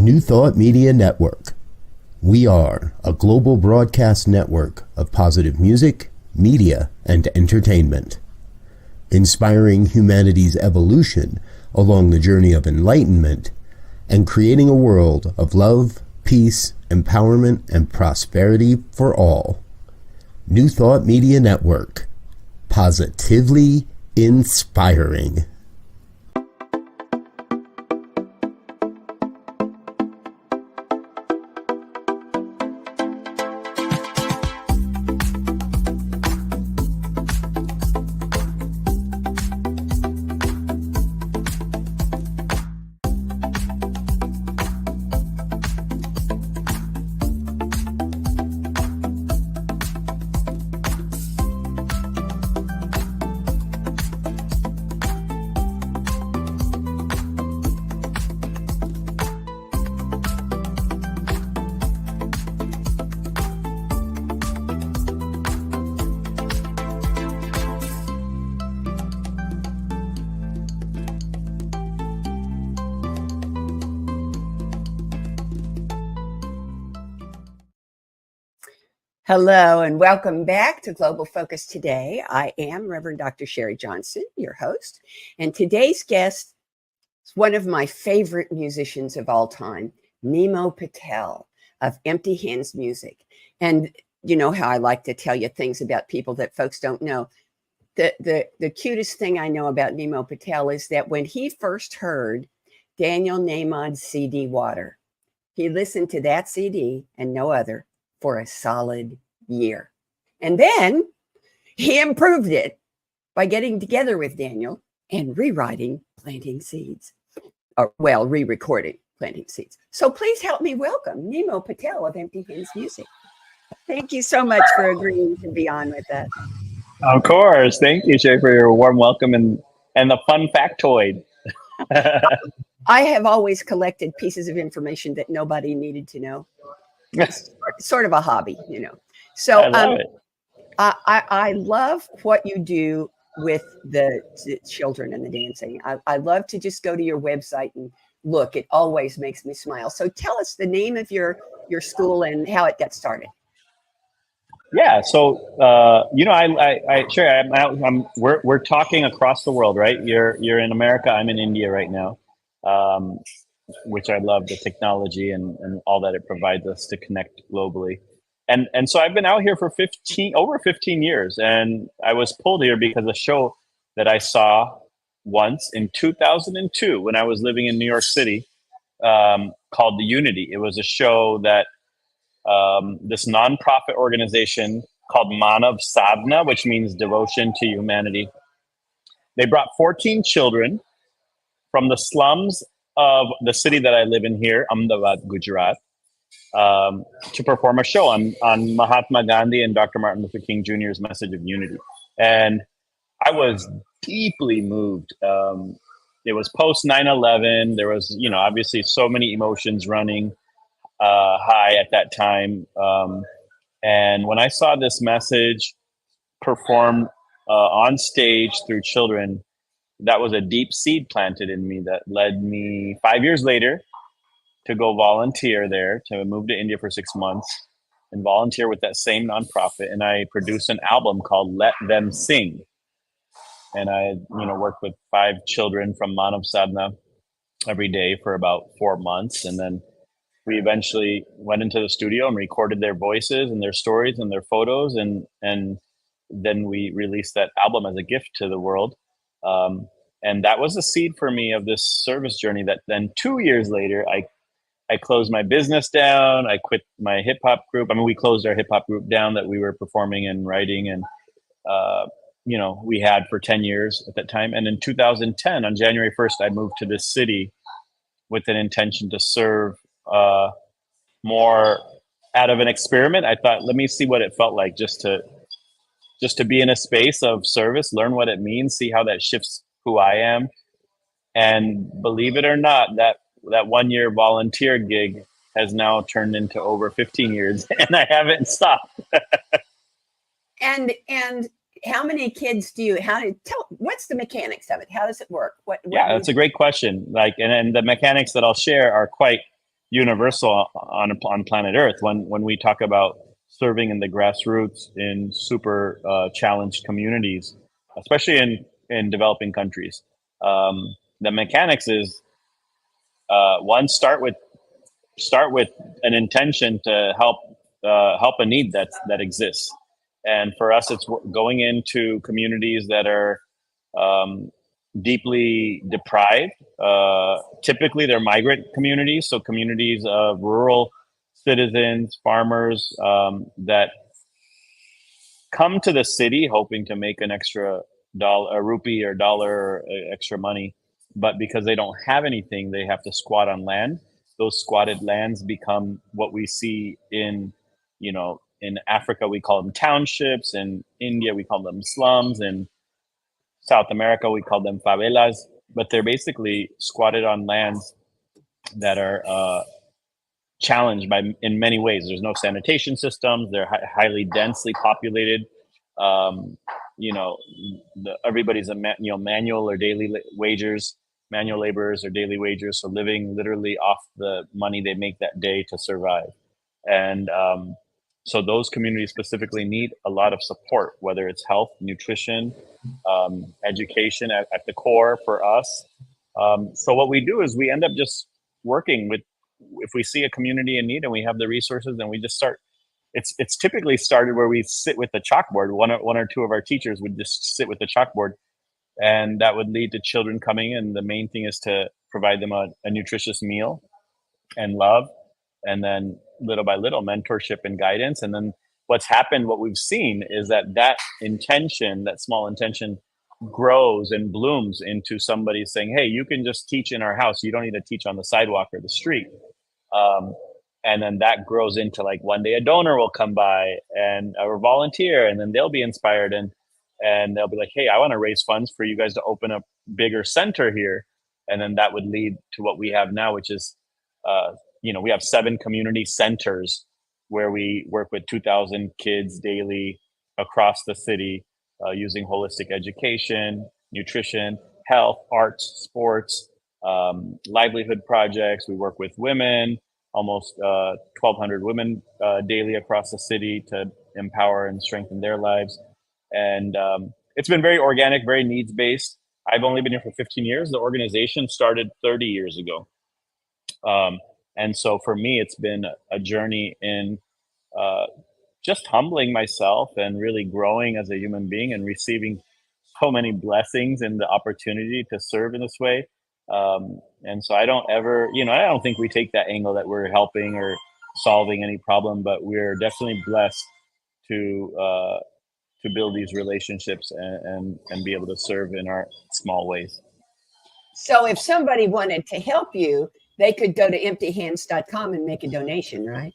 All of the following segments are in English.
New Thought Media Network. We are a global broadcast network of positive music, media, and entertainment, inspiring humanity's evolution along the journey of enlightenment and creating a world of love, peace, empowerment, and prosperity for all. New Thought Media Network. Positively inspiring. Hello and welcome back to Global Focus Today. I am Reverend Dr. Sharri Johnson, your host, and today's guest is one of my favorite musicians of all time, Nimo Patel of Empty Hands Music. And you know how I like to tell you things about people that folks don't know. The cutest thing I know about Nimo Patel is that when he first heard Daniel Nahmod's CD Water, he listened to that CD and no other for a solid year. And then he improved it by getting together with Daniel and rewriting Planting Seeds, or re-recording Planting Seeds. So please help me welcome Nimo Patel of Empty Hands Music. Thank you so much for agreeing to be on with us. Of course. Thank you, Shay, for your warm welcome and the fun factoid. I have always collected pieces of information that nobody needed to know. It's sort of a hobby, you know. So I love it. I love what you do with the children and the dancing. I love to just go to your website and look. It always makes me smile. So tell us the name of your school and how it got started. Yeah. So we're talking across the world, right? You're in America. I'm in India right now. Which I love, the technology and all that it provides us to connect globally. And so I've been out here for over 15 years. And I was pulled here because a show that I saw once in 2002 when I was living in New York City called The Unity. It was a show that this nonprofit organization called Manav Sadhana, which means devotion to humanity. They brought 14 children from the slums of the city that I live in here, Ahmedabad, Gujarat, to perform a show on Mahatma Gandhi and Dr. Martin Luther King Jr.'s message of unity. And I was deeply moved. It was post 9/11. There was, obviously so many emotions running high at that time. And when I saw this message performed on stage through children, that was a deep seed planted in me that led me 5 years later to go volunteer there, to move to India for 6 months and volunteer with that same nonprofit. And I produced an album called Let Them Sing. And I, worked with 5 children from Manav Sadhana every day for about 4 months. And then we eventually went into the studio and recorded their voices and their stories and their photos. And then we released that album as a gift to the world. And that was the seed for me of this service journey that then 2 years later, I closed my business down. I quit my hip hop group. We closed our hip hop group down that we were performing and writing and, we had for 10 years at that time. And in 2010, on January 1st, I moved to this city with an intention to serve more out of an experiment. I thought, let me see what it felt like just to be in a space of service, learn what it means, see how that shifts who I am. And believe it or not, that 1 year volunteer gig has now turned into over 15 years and I haven't stopped. And how many kids what's the mechanics of it? How does it work? Yeah, that's a great question. And the mechanics that I'll share are quite universal on planet Earth. When we talk about serving in the grassroots in super challenged communities, especially in developing countries, the mechanics is one, start with an intention to help a need that exists. And for us, it's going into communities that are deeply deprived. Typically, they're migrant communities, so communities of rural citizens, farmers that come to the city hoping to make an extra dollar, a rupee or dollar, or extra money, but because they don't have anything, they have to squat on land. Those squatted lands become what we see in Africa we call them townships, in India we call them slums, in South America we call them favelas, but they're basically squatted on lands that are challenged in many ways. There's no sanitation systems. They're highly densely populated. You know, everybody's manual or daily wagers, manual laborers or daily wagers, so living literally off the money they make that day to survive. And so those communities specifically need a lot of support, whether it's health, nutrition, education at the core for us. So what we do is we end up just working with, if we see a community in need and we have the resources, then we just start. It's typically started where we sit with the chalkboard. One or two of our teachers would just sit with the chalkboard, and that would lead to children coming in. The main thing is to provide them a nutritious meal and love, and then little by little mentorship and guidance. And then what's happened, what we've seen is that intention, that small intention, grows and blooms into somebody saying, hey, you can just teach in our house, you don't need to teach on the sidewalk or the street. And then that grows into, like, one day a donor will come by and or volunteer, and then they'll be inspired, and they'll be like, hey, I want to raise funds for you guys to open a bigger center here. And then that would lead to what we have now, which is we have 7 community centers where we work with 2,000 kids daily across the city, using holistic education, nutrition, health, arts, sports, livelihood projects. We work with women, almost 1,200 women daily across the city, to empower and strengthen their lives. And it's been very organic, very needs-based. I've only been here for 15 years. The organization started 30 years ago. And so for me, it's been a journey in just humbling myself and really growing as a human being and receiving so many blessings and the opportunity to serve in this way. And so I don't ever, I don't think we take that angle that we're helping or solving any problem, but we're definitely blessed to build these relationships and be able to serve in our small ways. So if somebody wanted to help you, they could go to emptyhands.com and make a donation, right?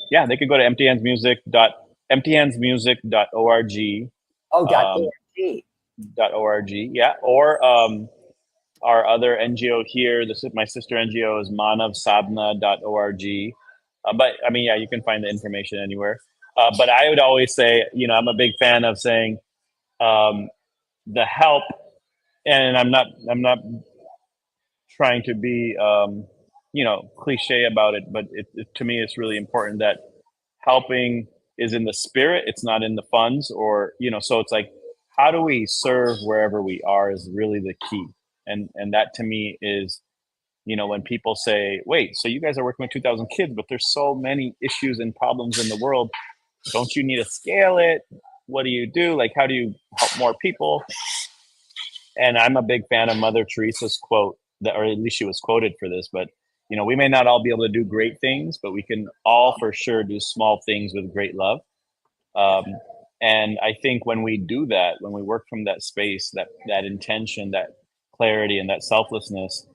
Yeah, they could go to emptyhandsmusic.org. Oh, .org. Yeah. Or our other NGO here, my sister NGO is manavsadhana.org. But I mean, yeah, you can find the information anywhere. But I would always say, I'm a big fan of saying the help, and I'm not trying to be cliche about it, but to me it's really important that helping is in the spirit, it's not in the funds, or so it's like, how do we serve wherever we are is really the key. And that to me is, when people say, wait, so you guys are working with 2,000 kids, but there's so many issues and problems in the world, don't you need to scale it? What do you do? Like, how do you help more people? And I'm a big fan of Mother Teresa's quote, or at least she was quoted for this, but we may not all be able to do great things, but we can all for sure do small things with great love. And I think when we do that, when we work from that space, that intention, that clarity, and that selflessness,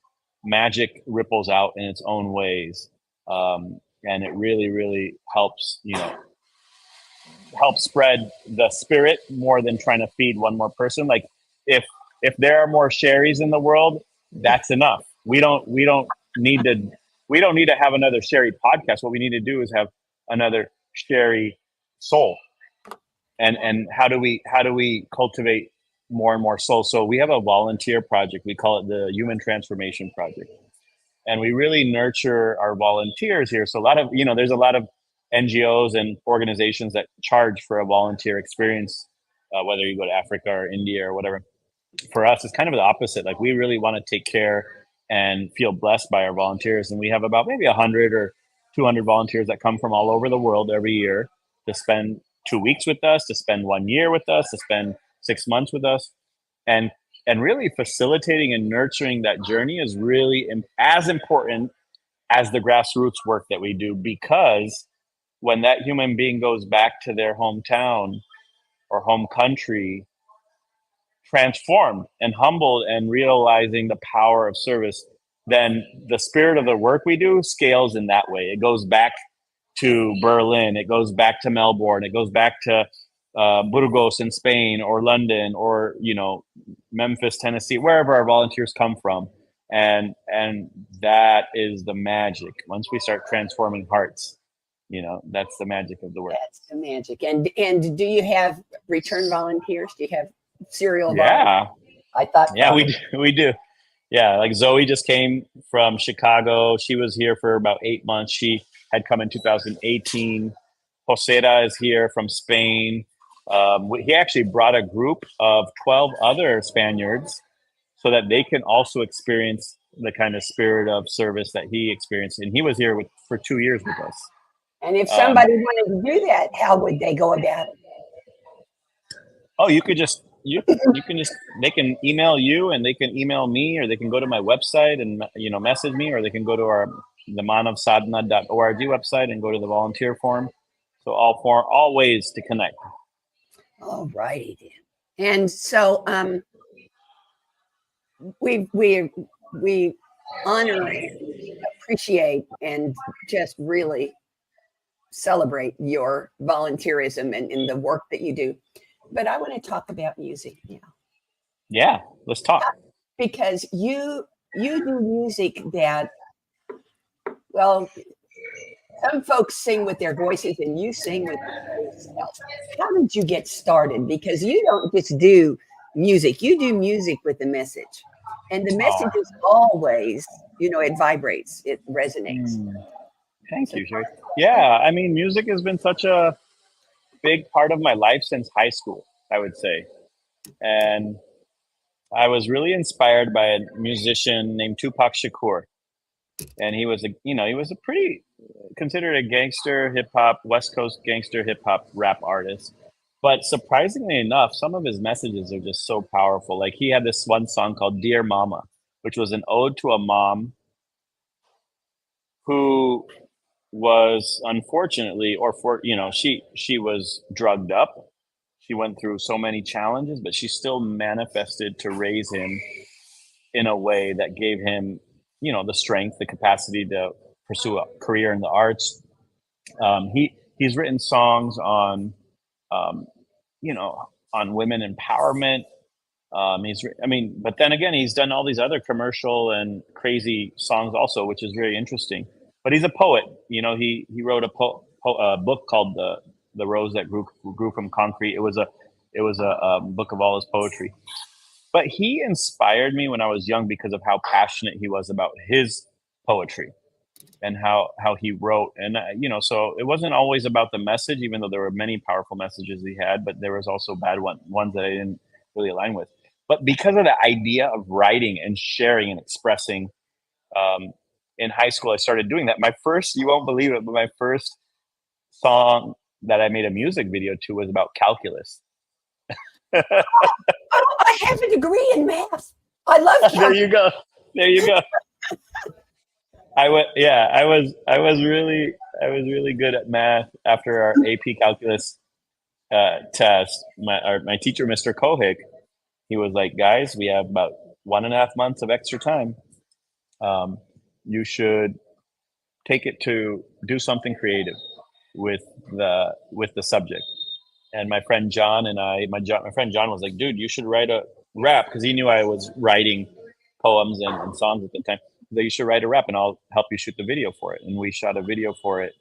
magic ripples out in its own ways. And it really, really helps, help spread the spirit more than trying to feed one more person. Like, if there are more Sharris in the world, that's enough. We don't need to have another Sharri podcast. What we need to do is have another Sharri soul. And how do we cultivate more and more souls? So we have a volunteer project. We call it the Human Transformation Project. and we really nurture our volunteers here. So a lot of, there's a lot of NGOs and organizations that charge for a volunteer experience, whether you go to Africa or India or whatever. For us, it's kind of the opposite. Like, we really want to take care and feel blessed by our volunteers. And we have about maybe 100 or 200 volunteers that come from all over the world every year to spend 2 weeks with us, to spend 1 year with us, to spend 6 months with us. And really facilitating and nurturing that journey is really as important as the grassroots work that we do, because when that human being goes back to their hometown or home country, transformed and humbled and realizing the power of service, then the spirit of the work we do scales in that way. It goes back to Berlin, it goes back to Melbourne, it goes back to Burgos in Spain, or London, or Memphis, Tennessee, wherever our volunteers come from. And that is the magic. Once we start transforming hearts, that's the magic of the work. That's the magic. And do you have return volunteers? Do you have serial volunteers? I thought. Yeah, we do. Yeah, like Zoe just came from Chicago. She was here for about 8 months. She had come in 2018. Josera is here from Spain. He actually brought a group of 12 other Spaniards so that they can also experience the kind of spirit of service that he experienced. And he was here for 2 years with us. And if somebody wanted to do that, how would they go about it? Oh, you can just, they can email you, and they can email me, or they can go to my website and, message me, or they can go to the manavsadhana.org website and go to the volunteer form. So all ways to connect. All righty. And so we honor and appreciate and just really celebrate your volunteerism and the work that you do. But I want to talk about music now. Yeah, let's talk. Because you do music that, well, some folks sing with their voices and you sing with yourself. How did you get started? Because you don't just do music, you do music with a message. And the message is always, it vibrates, it resonates. Thank you, Sharri. Yeah, I mean, music has been such a big part of my life since high school, I would say. And I was really inspired by a musician named Tupac Shakur. And he was a pretty considered a gangster hip hop, West Coast gangster hip hop rap artist. But surprisingly enough, some of his messages are just so powerful. Like, he had this one song called Dear Mama, which was an ode to a mom who was unfortunately, she was drugged up. She went through so many challenges, but she still manifested to raise him in a way that gave him, the strength, the capacity to pursue a career in the arts. He's written songs on, on women empowerment. But then again, he's done all these other commercial and crazy songs also, which is very interesting. But he's a poet. He wrote a book called The Rose That Grew from Concrete. It was a book of all his poetry. But he inspired me when I was young because of how passionate he was about his poetry and how he wrote. And so it wasn't always about the message, even though there were many powerful messages he had. But there was also bad ones that I didn't really align with. But because of the idea of writing and sharing and expressing, in high school, I started doing that. You won't believe it, but my first song that I made a music video to was about calculus. I have a degree in math. I love calculus. There you go. I was really good at math after our AP calculus test. My teacher, Mr. Kohik, he was like, guys, we have about 1.5 months of extra time. You should take it to do something creative with the subject. And my friend John my friend John was like, dude, you should write a rap, because he knew I was writing poems and songs at the time. That you should write a rap and I'll help you shoot the video for it. And we shot a video for it.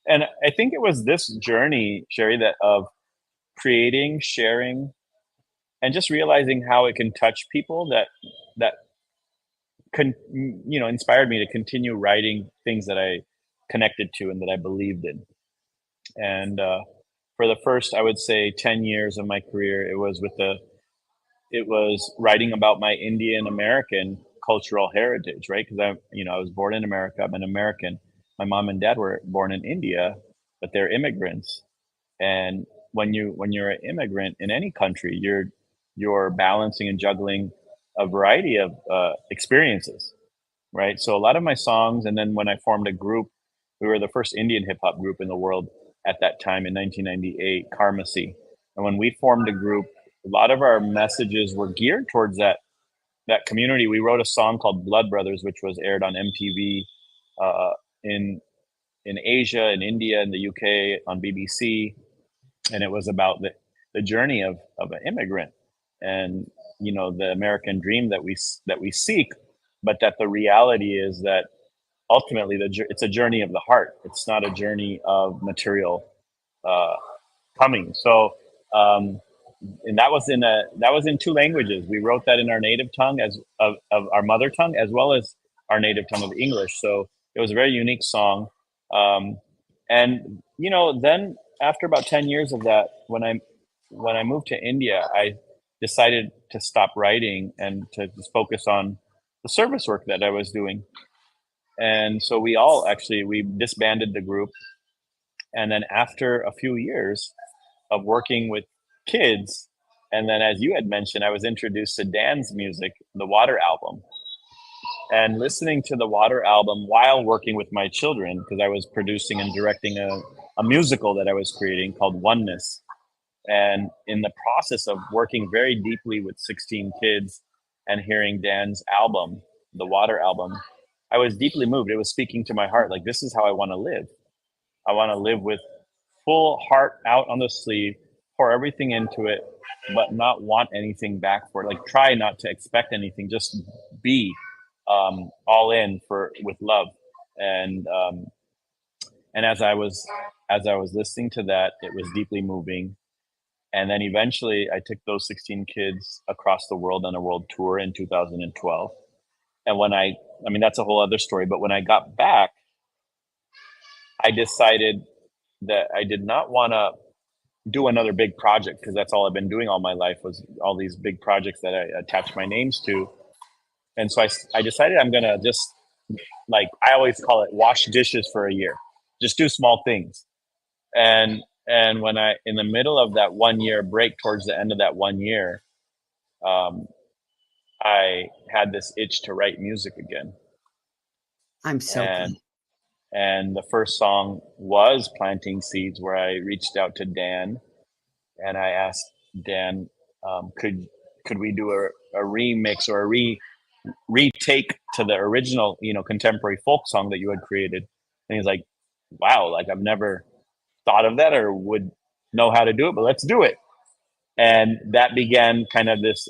And I think it was this journey, Sharri, that of creating, sharing, and just realizing how it can touch people that inspired me to continue writing things that I connected to and that I believed in. And for the first, I would say, 10 years of my career, it was writing about my Indian American cultural heritage, right? Because I was born in America. I'm an American. My mom and dad were born in India, but they're immigrants. And when you're an immigrant in any country, you're balancing and juggling a variety of experiences, right? So a lot of my songs, and then when I formed a group, we were the first Indian hip hop group in the world at that time in 1998, Karmasi. And when we formed a group, a lot of our messages were geared towards that community. We wrote a song called Blood Brothers, which was aired on MTV in Asia, in India, in the UK, on BBC, and it was about the journey of an immigrant and the American dream that we seek, but that the reality is that ultimately it's a journey of the heart. It's not a journey of material coming. So. And that was in two languages. We wrote that in our native tongue of our mother tongue, as well as our native tongue of English. So it was a very unique song. And then after about 10 years of that, when I moved to India, I decided to stop writing and to just focus on the service work that I was doing. And so we disbanded the group. And then after a few years of working with kids, and then as you had mentioned, I was introduced to Dan's music, the Water album, and listening to the Water album while working with my children, because I was producing and directing a musical that I was creating called Oneness. And in the process of working very deeply with 16 kids and hearing Dan's album, the Water album, I was deeply moved. It was speaking to my heart, like, this is how I want to live. I want to live with full heart out on the sleeve, pour everything into it, but not want anything back for it. Like, try not to expect anything, just be all in with love. And as I was listening to that, it was deeply moving. And then eventually I took those 16 kids across the world on a world tour in 2012. And that's a whole other story, but when I got back, I decided that I did not want to do another big project, because that's all I've been doing all my life, was all these big projects that I attach my names to. And so I decided I'm going to just, like, I always call it, wash dishes for a year, just do small things. And when in the middle of that 1 year break, towards the end of that 1 year, I had this itch to write music again. I'm so glad. And the first song was Planting Seeds, where I reached out to Dan and I asked Dan, could we do a remix or a retake to the original, contemporary folk song that you had created? And he's like, wow, like, I've never thought of that or would know how to do it, but let's do it. And that began kind of this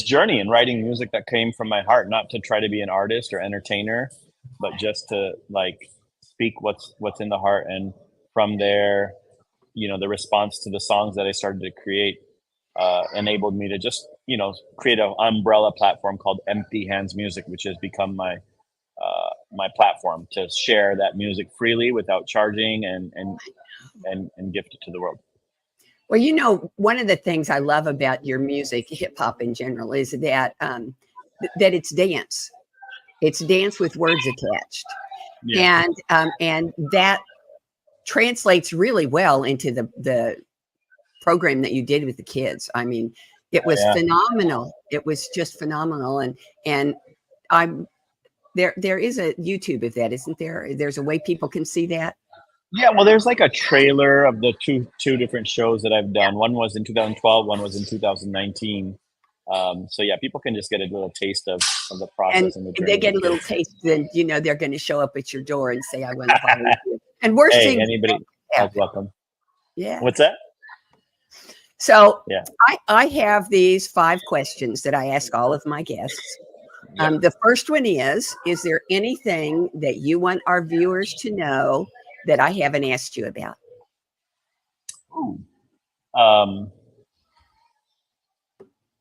journey in writing music that came from my heart, not to try to be an artist or entertainer, but just to, like, speak what's in the heart. And from there, the response to the songs that I started to create enabled me to just, create an umbrella platform called Empty Hands Music, which has become my platform to share that music freely without charging and gift it to the world. Well, one of the things I love about your music, hip hop in general, is that that it's dance. It's dance with words attached. Yeah. And that translates really well into the program that you did with the kids. I mean, it was phenomenal. It was just phenomenal. And there is a YouTube of that, isn't there? There's a way people can see that. Yeah, well, there's like a trailer of the two different shows that I've done. One was in 2012, one was in 2019. So yeah, people can just get a little taste of the process. And if they get a little taste, then they're going to show up at your door and say, "I want to follow you." And we're seeing anybody else welcome. Yeah. What's that? So yeah, I have these 5 questions that I ask all of my guests. Yeah. The first one is there anything that you want our viewers to know that I haven't asked you about? Ooh.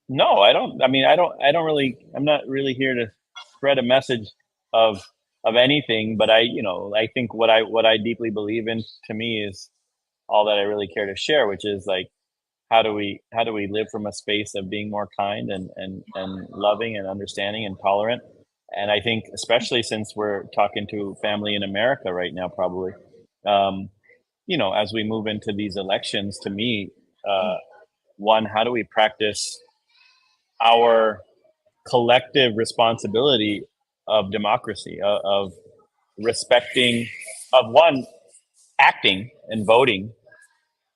No, I don't. I mean, I don't really. I'm not really here to spread a message of anything. But I think what I deeply believe in, to me, is all that I really care to share, which is like, how do we live from a space of being more kind and loving and understanding and tolerant. And I think, especially since we're talking to family in America right now, probably, um, as we move into these elections, to me, uh, one, how do we practice our collective responsibility of democracy, of respecting, of one, acting and voting,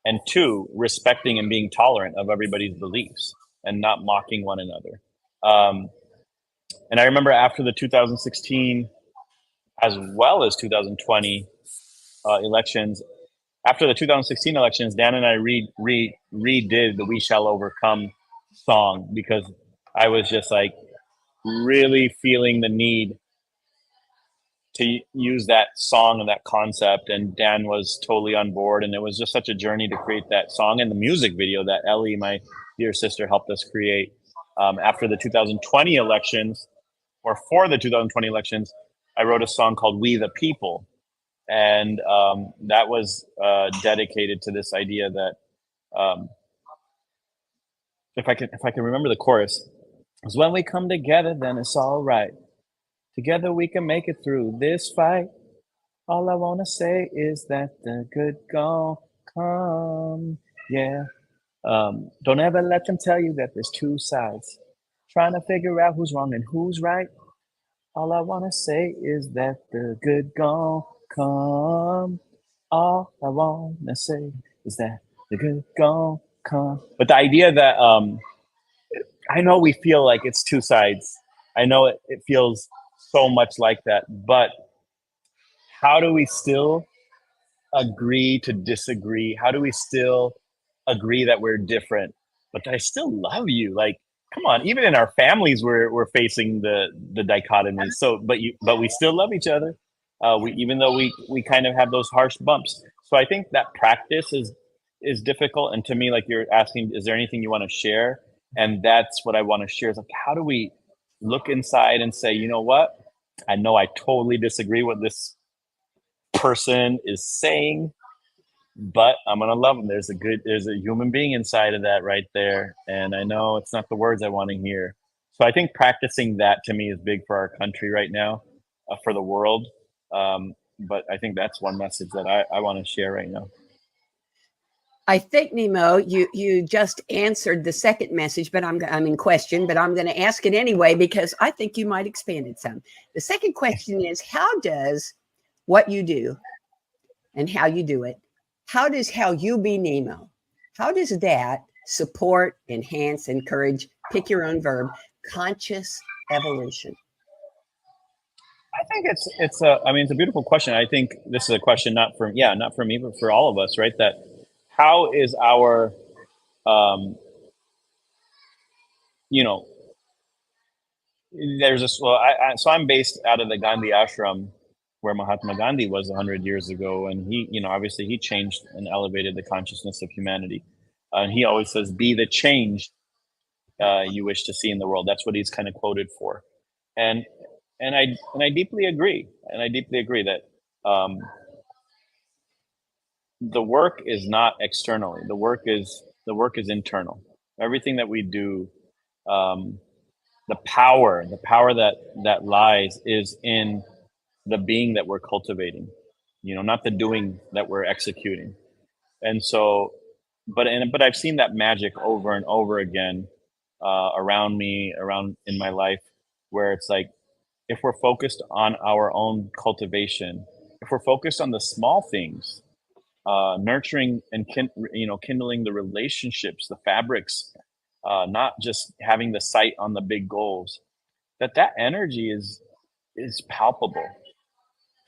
and two, respecting and being tolerant of everybody's beliefs and not mocking one another. Um, and I remember after the 2016 as well as 2020 elections, after the 2016 elections, Dan and I redid the "We Shall Overcome" song, because I was just like really feeling the need to use that song and that concept, and Dan was totally on board, and it was just such a journey to create that song and the music video that Ellie, my dear sister, helped us create. After the 2020 elections, or for the 2020 elections, I wrote a song called "We the People," and that was dedicated to this idea that, um, if I can remember the chorus, is when we come together, then it's all right. Together we can make it through this fight. All I wanna say is that the good gon' come. Yeah. Don't ever let them tell you that there's two sides. Trying to figure out who's wrong and who's right. All I wanna say is that the good gon' come. All I wanna say is that the good gon' come. But the idea that, I know we feel like it's two sides. I know it feels so much like that. But how do we still agree to disagree? How do we still agree that we're different, but I still love you? Like, come on, even in our families, we're facing the dichotomy. So, but we still love each other. We, even though we kind of have those harsh bumps. So I think that practice is difficult. And to me, like you're asking, is there anything you want to share? And that's what I want to share. Is like, how do we look inside and say, you know what? I know I totally disagree with this person is saying, but I'm gonna love them. There's a human being inside of that right there, and I know it's not the words I want to hear. So I think practicing that, to me, is big for our country right now, for the world. But I think that's one message that I want to share right now. I think, Nemo, you just answered the second message, but I'm in question, but I'm going to ask it anyway because I think you might expand it some. The second question is, how does what you do and how you do it, how does how you be Nemo, how does that support, enhance, encourage, pick your own verb, conscious evolution? I think it's a, I mean, it's a beautiful question. I think this is a question not for me, but for all of us, right? That how is our, um, you know, there's this. Well, so I'm based out of the Gandhi ashram, where Mahatma Gandhi was 100 years ago, and he, obviously he changed and elevated the consciousness of humanity. And he always says, "Be the change you wish to see in the world." That's what he's kind of quoted for, and I deeply agree, that the work is not externally. The work is internal. Everything that we do, um, the power that lies is in the being that we're cultivating, not the doing that we're executing. And so, but I've seen that magic over and over again, around me, around in my life, where it's like, if we're focused on our own cultivation, if we're focused on the small things, nurturing and kindling the relationships, the fabrics, not just having the sight on the big goals, that energy is palpable.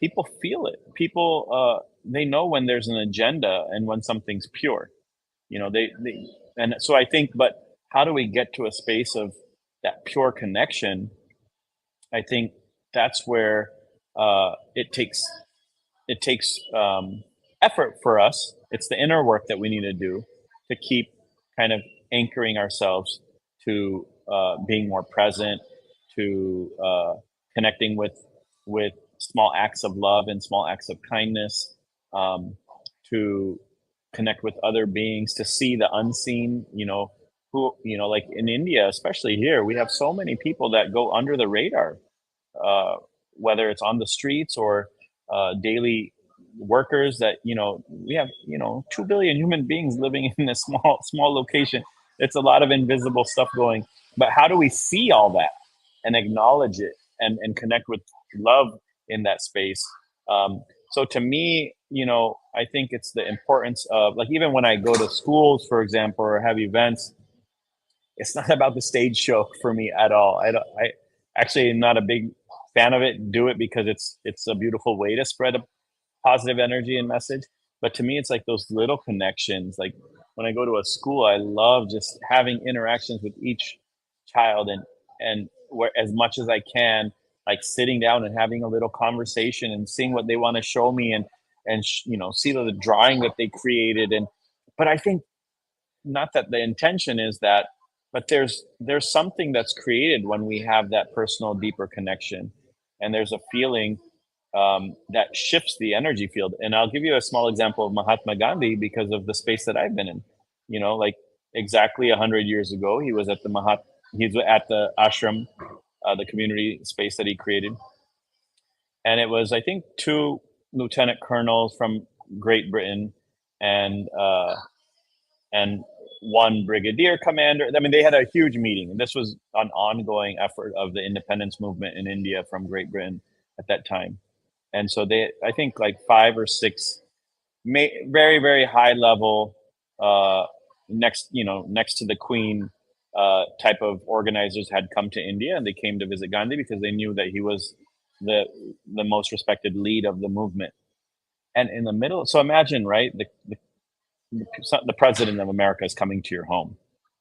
People feel it. People, they know when there's an agenda and when something's pure. They and so I think, but how do we get to a space of that pure connection? I think that's where, it takes effort for us. It's the inner work that we need to do to keep kind of anchoring ourselves to being more present, to connecting with small acts of love and small acts of kindness, to connect with other beings, to see the unseen. Like in India, especially here, we have so many people that go under the radar, uh, whether it's on the streets or daily workers that we have 2 billion human beings living in a small location. It's a lot of invisible stuff going, but how do we see all that and acknowledge it and connect with love in that space? So to me, I think it's the importance of, like, even when I go to schools, for example, or have events, it's not about the stage show for me at all. I actually am not a big fan of it. Do it because it's a beautiful way to spread a positive energy and message. But to me, it's like those little connections. Like when I go to a school, I love just having interactions with each child, and where, as much as I can, like sitting down and having a little conversation and seeing what they want to show me, and see the drawing that they created. But I think, not that the intention is that, but there's something that's created when we have that personal, deeper connection, and there's a feeling that shifts the energy field. And I'll give you a small example of Mahatma Gandhi because of the space that I've been in. Like exactly 100 years ago, he's at the ashram, the community space that he created, and it was, I think, two lieutenant colonels from Great Britain and one brigadier commander. I mean, they had a huge meeting, and this was an ongoing effort of the independence movement in India from Great Britain at that time. And so I think like 5 or 6 very, very high level, next to the Queen, type of organizers had come to India, and they came to visit Gandhi because they knew that he was the most respected lead of the movement. And in the middle, so imagine, right, the president of America is coming to your home,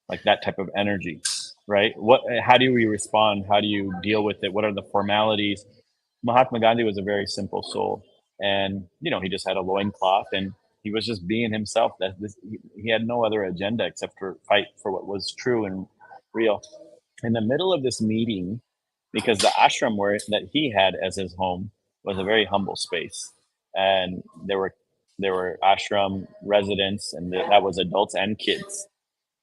like that type of energy, right? How do we respond? How do you deal with it? What are the formalities? Mahatma Gandhi was a very simple soul, and he just had a loincloth, and he was just being himself. He had no other agenda except for fight for what was true and real. In the middle of this meeting, because the ashram that he had as his home was a very humble space, and there were ashram residents, and that was adults and kids.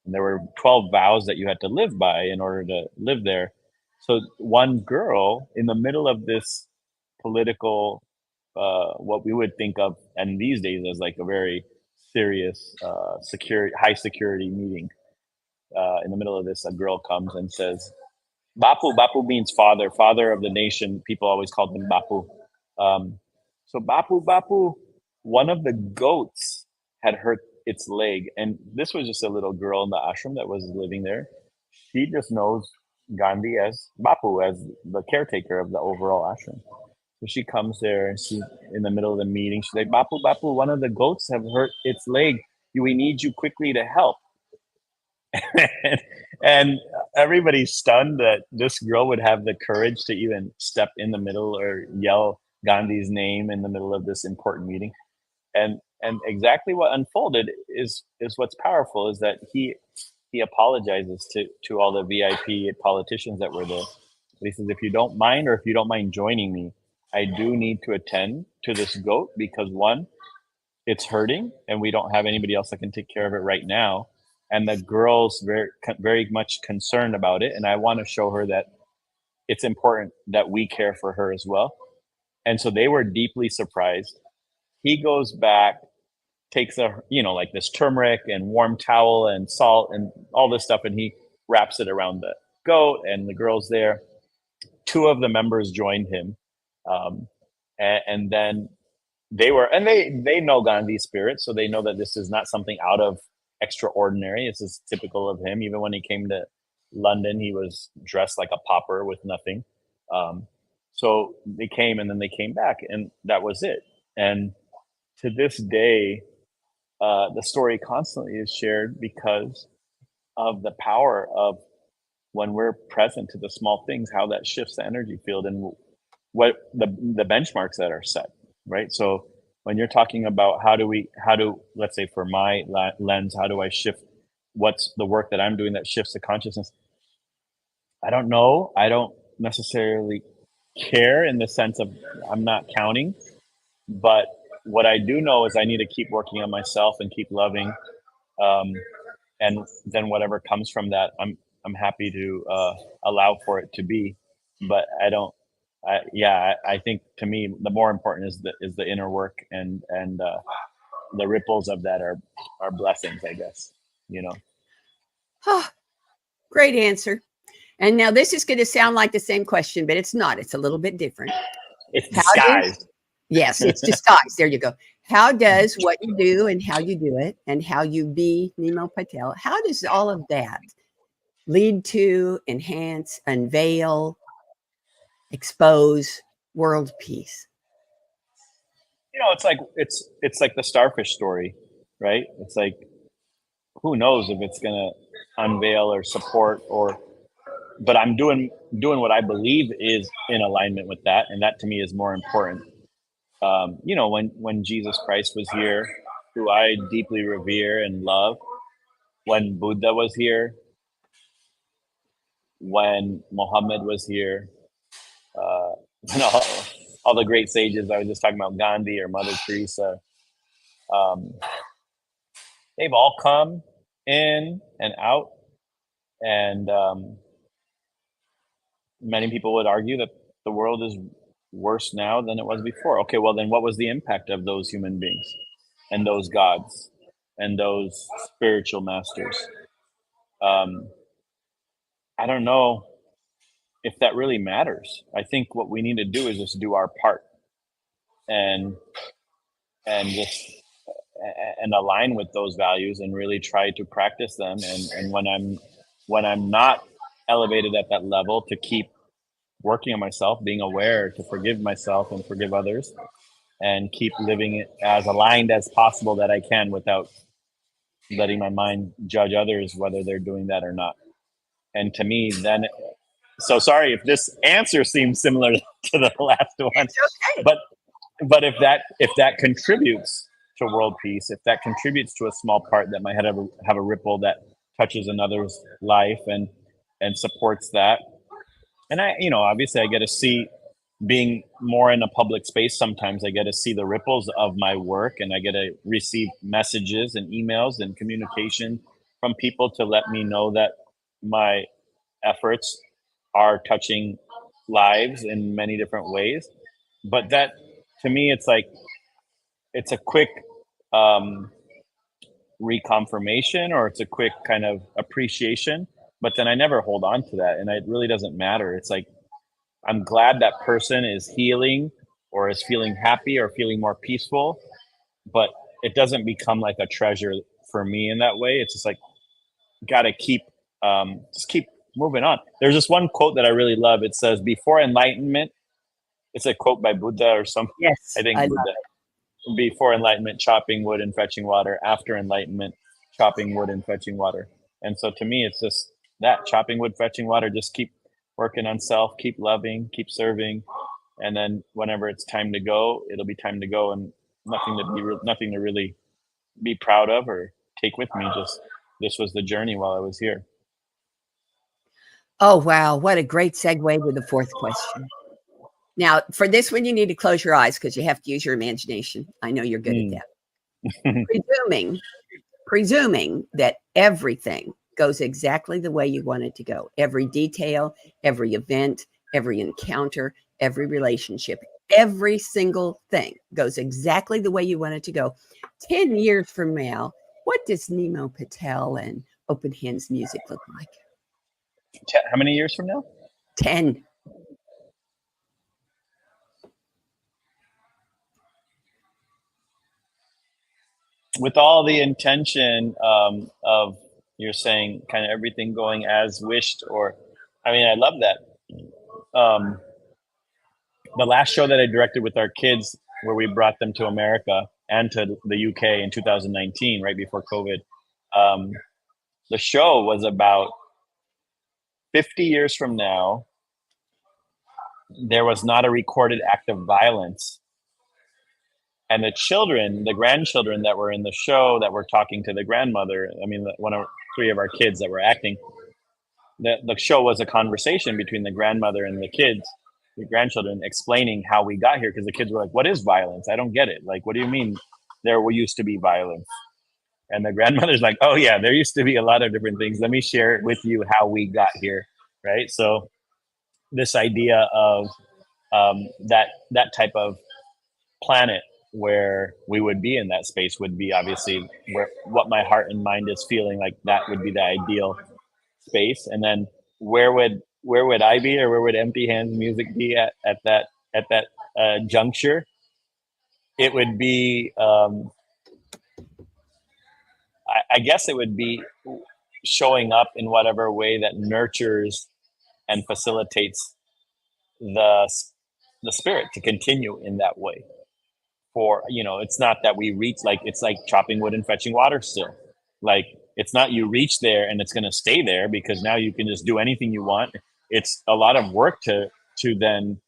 And there were 12 vows that you had to live by in order to live there. So one girl, in the middle of this political, what we would think of, and these days, as like a very serious, high security meeting, in the middle of this, a girl comes and says, Bapu. Bapu means father, father of the nation. People always called him Bapu. So Bapu, one of the goats had hurt its leg. And this was just a little girl in the ashram that was living there. She just knows Gandhi as Bapu, as the caretaker of the overall ashram. So she comes there, and she's in the middle of the meeting. She's like, Bapu, one of the goats have hurt its leg. We need you quickly to help. And everybody's stunned that this girl would have the courage to even step in the middle or yell Gandhi's name in the middle of this important meeting. And exactly what unfolded is what's powerful, is that he apologizes to all the VIP politicians that were there. He says, if you don't mind joining me, I do need to attend to this goat because, one, it's hurting and we don't have anybody else that can take care of it right now. And the girl's very much concerned about it. And I want to show her that it's important that we care for her as well. And so they were deeply surprised. He goes back, takes like this turmeric and warm towel and salt and all this stuff, and he wraps it around the goat, and the girl's there. 2 of the members joined him. And then they know Gandhi's spirit, so they know that this is not something out of extraordinary. This is typical of him. Even when he came to London, he was dressed like a pauper with nothing. So they came, and then they came back, and that was it. And to this day, the story constantly is shared because of the power of when we're present to the small things, how that shifts the energy field and what the benchmarks that are set, right? So when you're talking about how do let's say for my lens, how do I shift what's the work that I'm doing that shifts the consciousness? I don't know. I don't necessarily care in the sense of I'm not counting, but what I do know is I need to keep working on myself and keep loving. Um, and then whatever comes from that, I'm happy to allow for it to be. But I don't. I think to me the more important is the inner work, and the ripples of that are blessings, I guess. You know. Oh, great answer. And now this is going to sound like the same question, but it's not. It's a little bit different. It's How disguised. Yes, it's disguised. There you go. How does what you do and how you do it and how you be Nimo Patel, how does all of that lead to, enhance, unveil, expose world peace? It's like the starfish story, right? It's like, who knows if it's gonna unveil or support, or but I'm doing what I believe is in alignment with that, and that to me is more important. When Jesus Christ was here, who I deeply revere and love, when Buddha was here, when Muhammad was here, uh, all the great sages. I was just talking about Gandhi or Mother Teresa. Um, they've all come in and out, and many people would argue that the world is worse now than it was before. Okay, well then, what was the impact of those human beings and those gods and those spiritual masters? Um, I don't know if that really matters. I think what we need to do is just do our part and just and align with those values and really try to practice them. And when I'm not elevated at that level, to keep working on myself, being aware to forgive myself and forgive others, and keep living it as aligned as possible that I can without letting my mind judge others whether they're doing that or not. And to me, then, so sorry if this answer seems similar to the last one, It's okay. but if that contributes to world peace, if that contributes to a small part that might have a ripple that touches another's life and supports that, and obviously I get to see, being more in a public space, sometimes I get to see the ripples of my work, and I get to receive messages and emails and communication from people to let me know that my efforts are touching lives in many different ways. But that, to me, it's like, it's a quick reconfirmation, or it's a quick kind of appreciation, but then I never hold on to that, and it really doesn't matter. It's like, I'm glad that person is healing or is feeling happy or feeling more peaceful, but it doesn't become like a treasure for me in that way. It's just like, gotta keep just keep moving on. There's this one quote that I really love. It says, before enlightenment, it's a quote by Buddha or something. Yes, I think I Buddha. love Before enlightenment, chopping wood and fetching water. After enlightenment, chopping wood and fetching water. And so to me, it's just that, chopping wood, fetching water. Just keep working on self, keep loving, keep serving, and then whenever it's time to go, it'll be time to go, and nothing to really be proud of or take with me. Just, this was the journey while I was here. Oh, wow. What a great segue to the fourth question. Now, for this one, you need to close your eyes because you have to use your imagination. I know you're good at that. Presuming that everything goes exactly the way you want it to go, every detail, every event, every encounter, every relationship, every single thing goes exactly the way you want it to go. 10 years from now, what does Nimo Patel and Open Hands Music look like? How many years from now? 10. With all the intention of, you're saying, kind of everything going as wished, or, I mean, I love that. The last show that I directed with our kids, where we brought them to America and to the UK in 2019, right before COVID, the show was about 50 years from now, there was not a recorded act of violence. And the grandchildren that were in the show that were talking to the grandmother, I mean, three of our kids that were acting, the show was a conversation between the grandmother and the grandchildren, explaining how we got here, because the kids were like, what is violence? I don't get it. Like, what do you mean there used to be violence? And the grandmother's like, oh yeah, there used to be a lot of different things. Let me share with you how we got here, right? So this idea of that type of planet where we would be in that space would be obviously what my heart and mind is feeling like. That would be the ideal space. And then where would I be, or where would Empty Hands Music be at that juncture? It would be, I guess it would be showing up in whatever way that nurtures and facilitates the spirit to continue in that way. For, it's not that we reach, like, it's like chopping wood and fetching water still. Like, it's not you reach there and it's going to stay there because now you can just do anything you want. It's a lot of work to then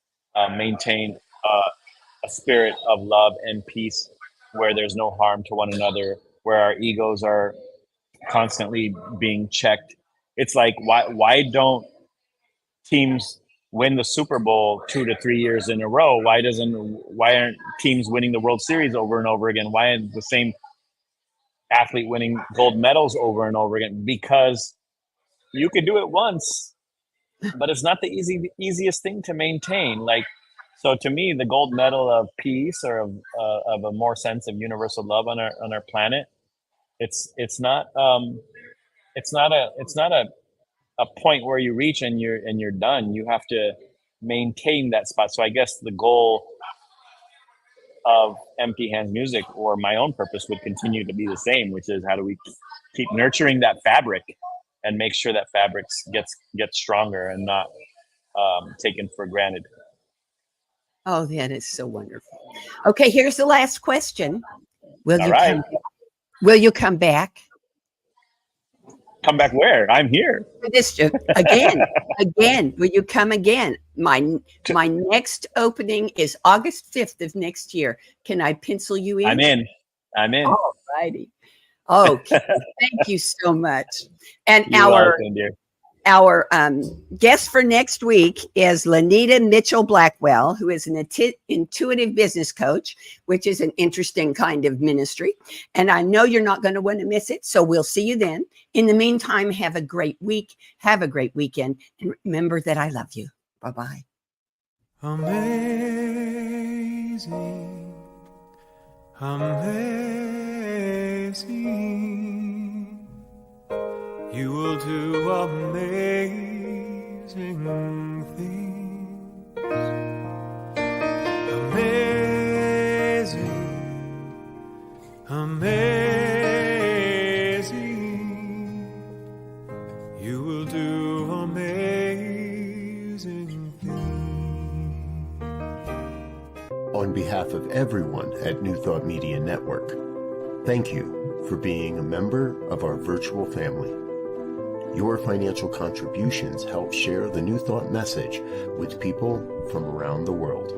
maintain a spirit of love and peace where there's no harm to one another, where our egos are constantly being checked. It's like, why don't teams win the Super Bowl 2 to 3 years in a row? Why aren't teams winning the World Series over and over again? Why isn't the same athlete winning gold medals over and over again? Because you could do it once, but it's not the easiest thing to maintain. Like, so to me, the gold medal of peace, or of a more sense of universal love on our planet, it's not a point where you reach and you're done. You have to maintain that spot. So I guess the goal of Empty Hands Music, or my own purpose, would continue to be the same, which is, how do we keep nurturing that fabric and make sure that fabric gets stronger and not taken for granted. Oh, that is so wonderful. Okay, here's the last question. Will you come back? Come back where? I'm here. This again. Will you come again? My next opening is August 5th of next year. Can I pencil you in? I'm in. All righty. Okay. Thank you so much. And You're welcome, dear. Our guest for next week is Lanita Mitchell Blackwell, who is an intuitive business coach, which is an interesting kind of ministry. And I know you're not going to want to miss it. So we'll see you then. In the meantime, have a great week. Have a great weekend. And remember that I love you. Bye-bye. Amazing. Amazing. You will do amazing things. Amazing, amazing. You will do amazing things. On behalf of everyone at New Thought Media Network, thank you for being a member of our virtual family. Your financial contributions help share the New Thought message with people from around the world.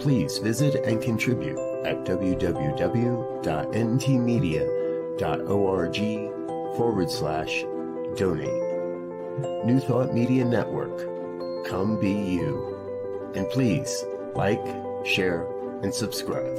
Please visit and contribute at www.ntmedia.org/donate. New Thought Media Network. Come be you. And please like, share, and subscribe.